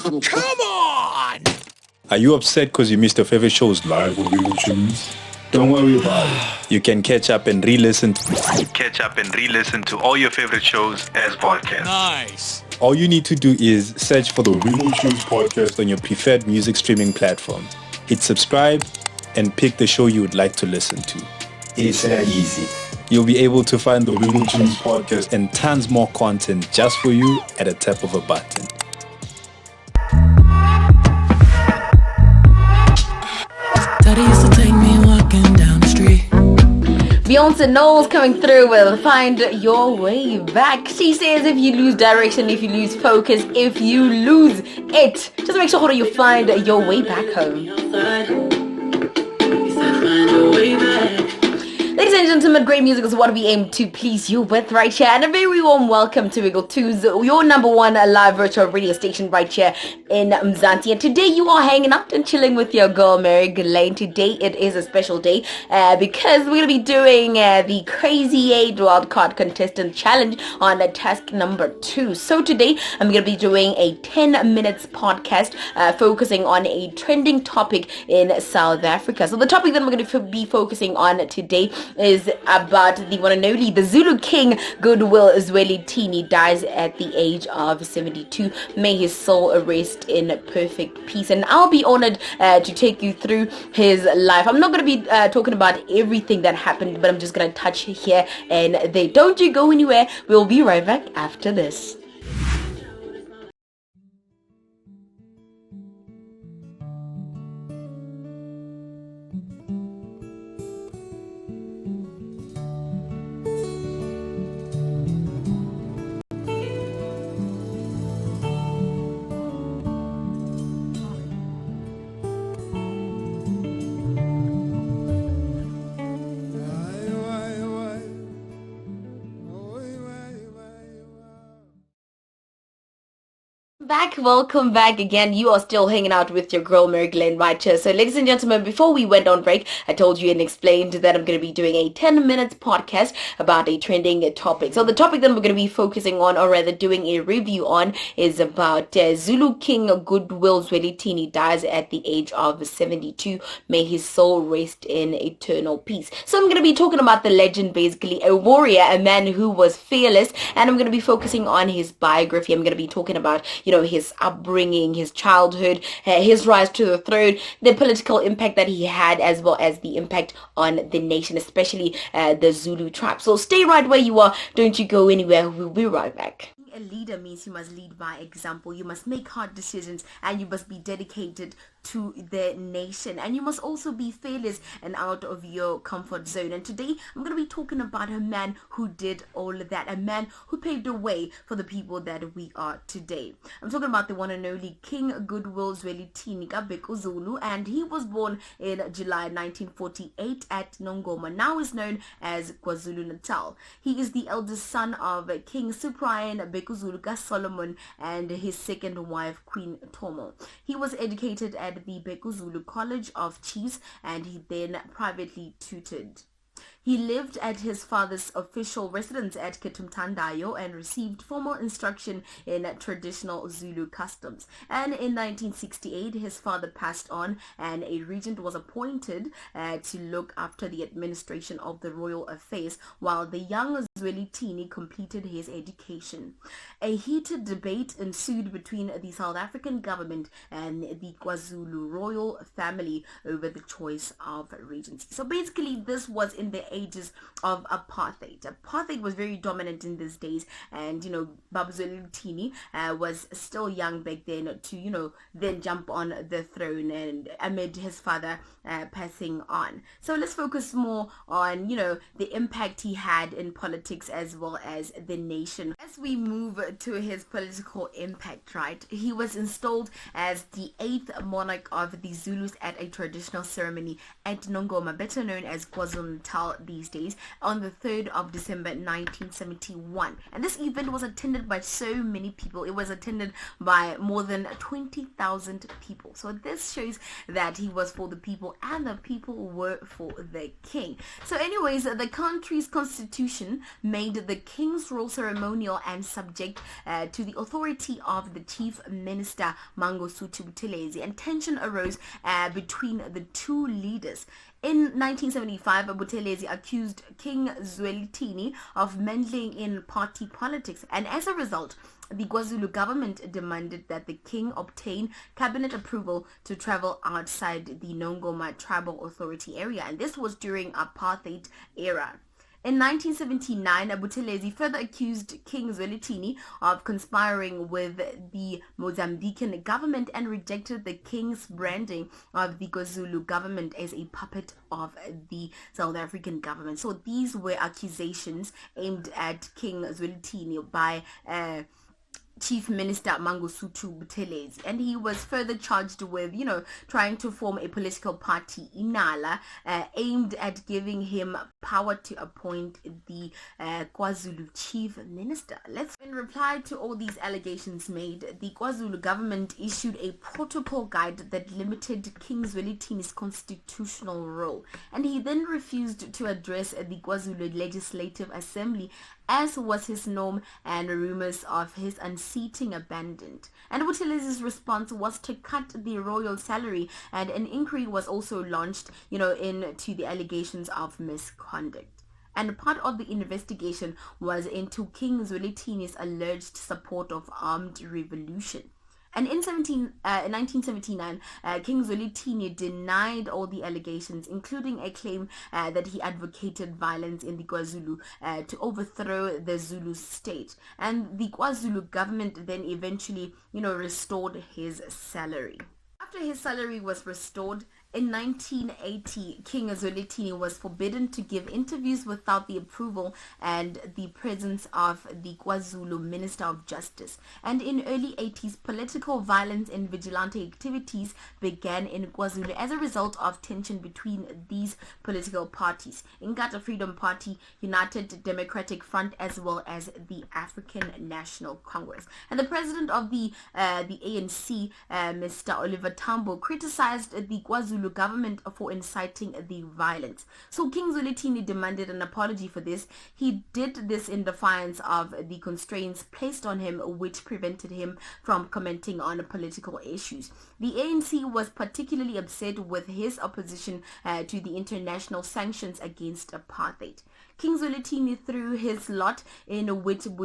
Come on! Are you upset because you missed your favorite shows live on Zulu Tunes? Don't worry about it. You can catch up and re-listen to all your favorite shows as podcasts. Nice. All you need to do is search for the Zulu Tunes podcast on your preferred music streaming platform. Hit subscribe and pick the show you would like to listen to. It's that easy. You'll be able to find the Zulu Tunes podcast and tons more content just for you at a tap of a button. Daddy used to take me walking down the street. Beyonce Knowles coming through with Find Your Way Back. She says if you lose direction, if you lose focus, if you lose it, just make sure you find your way back home. Ladies and gentlemen, great music is what we aim to please you with right here. And a very warm welcome to Wiggle 2's your number one live virtual radio station right here in Mzansi. And today you are hanging out and chilling with your girl, Mary Galane. Today it is a special day because we're going to be doing the Crazy 8 Wildcard Contestant Challenge on task number 2. So today I'm going to be doing a 10 minutes podcast focusing on a trending topic in South Africa. So the topic that I'm going to be focusing on today is about the one and only, the Zulu King Goodwill Zwelithini dies at the age of 72. May his soul rest in perfect peace. And I'll be honored to take you through his life. I'm not going to be talking about everything that happened, but I'm just going to touch here and there. Don't you go anywhere. We'll be right back after this. Welcome back again. You are still hanging out with your girl Mary Galane right here. So ladies and gentlemen, before we went on break, I told you and explained that I'm going to be doing a 10 minutes podcast about a trending topic. So the topic that we're going to be focusing on, or rather doing a review on, is about Zulu King Goodwill Zwelithini dies at the age of 72. May his soul rest in eternal peace. So I'm going to be talking about the legend, basically a warrior, a man who was fearless, and I'm going to be focusing on his biography. I'm going to be talking about, his upbringing, his childhood, his rise to the throne, the political impact that he had, as well as the impact on the nation, especially the Zulu tribe. So stay right where you are. Don't you go anywhere. We'll be right back. A leader means you must lead by example. You must make hard decisions and you must be dedicated to the nation, and you must also be fearless and out of your comfort zone. And today I'm going to be talking about a man who did all of that, a man who paved the way for the people that we are today. I'm talking about the one and only King Goodwill Zwelithini Kabeko Zulu, and he was born in July 1948 at Nongoma, now is known as KwaZulu-Natal. He is the eldest son of King Cyprian Zulu Solomon and his second wife, Queen Tomo. He was educated at the Beko Zulu College of Chiefs, and he then privately tutored. He lived at his father's official residence at Ketumtandayo and received formal instruction in traditional Zulu customs. And in 1968, his father passed on and a regent was appointed to look after the administration of the royal affairs while the young Zwelithini completed his education. A heated debate ensued between the South African government and the KwaZulu royal family over the choice of regency. So basically, this was in the ages of apartheid. Apartheid was very dominant in these days, and Baba Zwelithini was still young back then to then jump on the throne and amid his father passing on. So let's focus more on the impact he had in politics as well as the nation. As we move to his political impact, right, he was installed as the 8th monarch of the Zulus at a traditional ceremony at Nongoma, better known as KwaZulu-Natal these days, on the 3rd of December 1971. And this event was attended by so many people. It was attended by more than 20,000 people. So this shows that he was for the people and the people were for the king. So anyways, the country's constitution made the king's rule ceremonial and subject to the authority of the chief minister Mangosuthu Buthelezi, and tension arose between the two leaders. In 1975, Buthelezi accused King Zwelithini of meddling in party politics, and as a result, the KwaZulu government demanded that the king obtain cabinet approval to travel outside the Nongoma Tribal Authority area, and this was during apartheid era. In 1979, Buthelezi further accused King Zwelithini of conspiring with the Mozambican government and rejected the king's branding of the KwaZulu government as a puppet of the South African government. So these were accusations aimed at King Zwelithini by Chief Minister Mangosuthu Buthelezi, and he was further charged with, trying to form a political party, Inala, aimed at giving him power to appoint the KwaZulu Chief Minister. In reply to all these allegations made, the KwaZulu government issued a protocol guide that limited King Zwelithini's constitutional role, and he then refused to address the KwaZulu Legislative Assembly, as was his norm, and rumors of his unseating abandoned. And Buthelezi's response was to cut the royal salary, and an inquiry was also launched, into the allegations of misconduct. And part of the investigation was into King Zwelithini's alleged support of armed revolution. And in 1979, King Zwelithini denied all the allegations, including a claim that he advocated violence in the KwaZulu to overthrow the Zulu state. And the KwaZulu government then eventually, restored his salary. After his salary was restored, in 1980, King Zwelithini was forbidden to give interviews without the approval and the presence of the KwaZulu Minister of Justice. And in early 80s, political violence and vigilante activities began in KwaZulu as a result of tension between these political parties, Inkatha Freedom Party, United Democratic Front, as well as the African National Congress. And the president of the ANC, Mr. Oliver Tambo, criticized the KwaZulu government for inciting the violence. So King Zwelithini demanded an apology for this. He did this in defiance of the constraints placed on him, which prevented him from commenting on political issues. The ANC was particularly upset with his opposition to the international sanctions against apartheid. King Zwelithini threw his lot in which him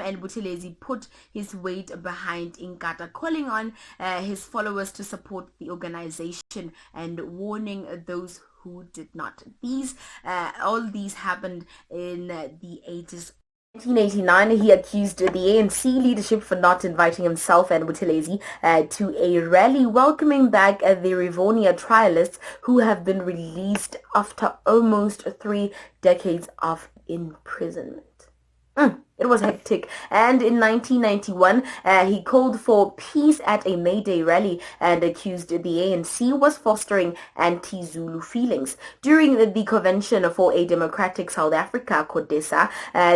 and Buthelezi put his weight behind Inkatha, calling on his followers to support the organization and warning those who did not. All these happened in the 80s. In 1989, he accused the ANC leadership for not inviting himself and Buthelezi to a rally welcoming back the Rivonia trialists who have been released after almost 3 decades of imprisonment. It was hectic. And in 1991, he called for peace at a May Day rally and accused the ANC was fostering anti-Zulu feelings. During the Convention for a Democratic South Africa, CODESA,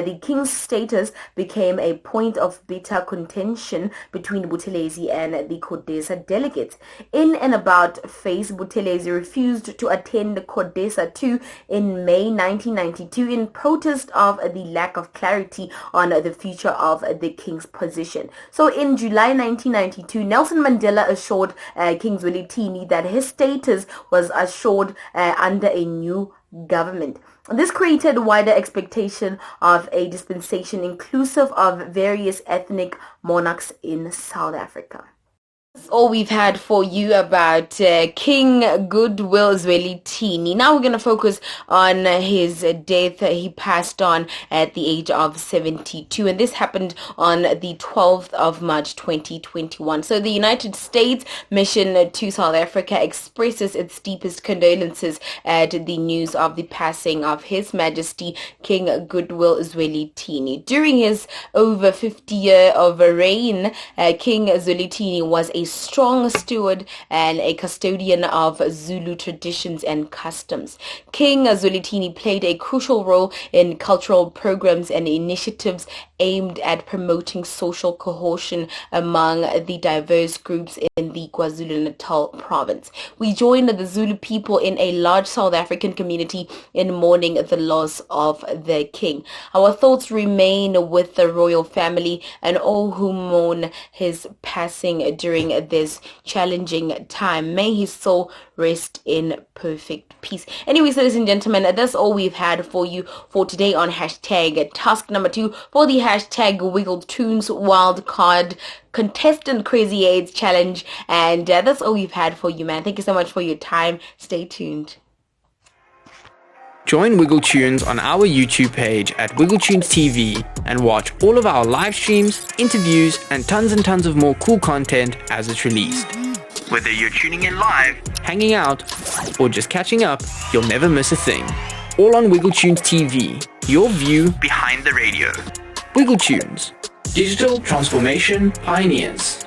the king's status became a point of bitter contention between Buthelezi and the CODESA delegates. In and about face, Buthelezi refused to attend CODESA 2 in May 1992 in protest of the lack of clarity on the future of the king's position. So in July 1992, Nelson Mandela assured King Zwelithini that his status was assured under a new government. This created wider expectation of a dispensation inclusive of various ethnic monarchs in South Africa. That's all we've had for you about King Goodwill Zwelithini. Now we're going to focus on his death. He passed on at the age of 72, and this happened on the 12th of March 2021. So the United States mission to South Africa expresses its deepest condolences at the news of the passing of His Majesty King Goodwill Zwelithini. During his over 50 year of reign, King Zwelithini was a strong steward and a custodian of Zulu traditions and customs. King Zwelithini played a crucial role in cultural programs and initiatives aimed at promoting social cohesion among the diverse groups in the KwaZulu-Natal province. We join the Zulu people in a large South African community in mourning the loss of the king. Our thoughts remain with the royal family and all who mourn his passing during this challenging time. May his soul rest in perfect peace. Anyways, ladies and gentlemen, that's all we've had for you for today on hashtag task number 2 for the hashtag Wiggle Tunes Wildcard Contestant Crazy AIDS Challenge. And that's all we've had for you, man. Thank you so much for your time. Stay tuned. Join Wiggle Tunes on our YouTube page at Wiggle Tunes TV and watch all of our live streams, interviews, and tons of more cool content as it's released. Whether you're tuning in live, hanging out, or just catching up, you'll never miss a thing. All on Wiggle Tunes TV, your view behind the radio. Wiggle Tunes, digital transformation pioneers.